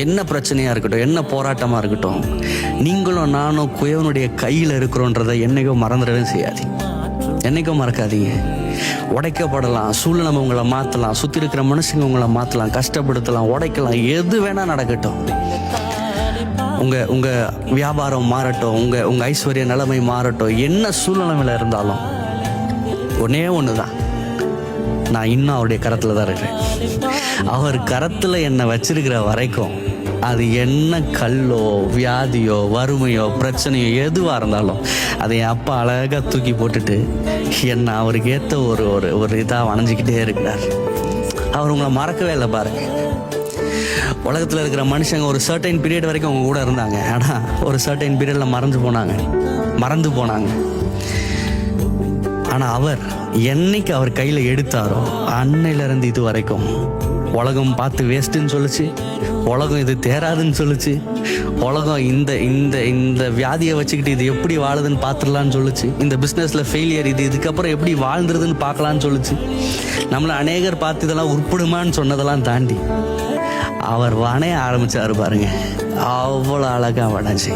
என்ன பிரச்சனையாக இருக்கட்டும், என்ன போராட்டமாக இருக்கட்டும், நீங்களும் நானும் குயவனுடைய கையில் இருக்கிறோன்றதை என்னைக்கும் மறந்துடவே செய்யாது. என்னைக்கும் மறக்காதீங்க. உடைக்கப்படலாம், சூழ்நிலை உங்களை மாற்றலாம், சுற்றி இருக்கிற மனுஷங்க உங்களை மாற்றலாம், கஷ்டப்படுத்தலாம், உடைக்கலாம், எது வேணால் நடக்கட்டும். உங்கள் வியாபாரம் மாறட்டும், உங்கள் ஐஸ்வர்ய நிலைமை மாறட்டும், என்ன சூழ்நிலையில் இருந்தாலும் ஒன்றே ஒன்று தான், நான் இன்னும் அவருடைய கரத்தில் தான் இருக்கிறேன். அவர் கரத்தில் என்னை வச்சிருக்கிற வரைக்கும் அது என்ன கல்லோ வியாதியோ வறுமையோ பிரச்சனையோ எதுவாக இருந்தாலும் அதை என் அப்பா அழகாக தூக்கி போட்டுட்டு என்னை அவருக்கு ஏற்ற ஒரு இதாக வணைஞ்சிக்கிட்டே இருக்கிறார். அவர் உங்களை மறக்கவே இல்லை பாருங்க. உலகத்தில் இருக்கிற மனுஷங்க ஒரு சர்டைன் பீரியட் வரைக்கும் அவங்க கூட இருந்தாங்க. ஆனால் ஒரு சர்டைன் பீரியடில் மறந்து போனாங்க. ஆனால் அவர் என்னைக்கு அவர் கையில் எடுத்தாரோ அன்னையிலேருந்து இது வரைக்கும் உலகம் பார்த்து வேஸ்ட்டுன்னு சொல்லிச்சு, உலகம் இது தேராதுன்னு சொல்லிச்சு, உலகம் இந்த இந்த இந்த வியாதியை வச்சுக்கிட்டு இது எப்படி வாழுதுன்னு பார்த்துடலான்னு சொல்லிச்சு, இந்த பிஸ்னஸில் ஃபெயிலியர் இதுக்கப்புறம் எப்படி வாழ்ந்துருதுன்னு பார்க்கலான்னு சொல்லிச்சு. நம்மளை அநேகர் பார்த்து இதெல்லாம் உருப்படுமான்னு சொன்னதெல்லாம் தாண்டி அவர் வணைய ஆரம்பிச்சாரு பாருங்க. அவ்வளோ அழகாக வணைஞ்சி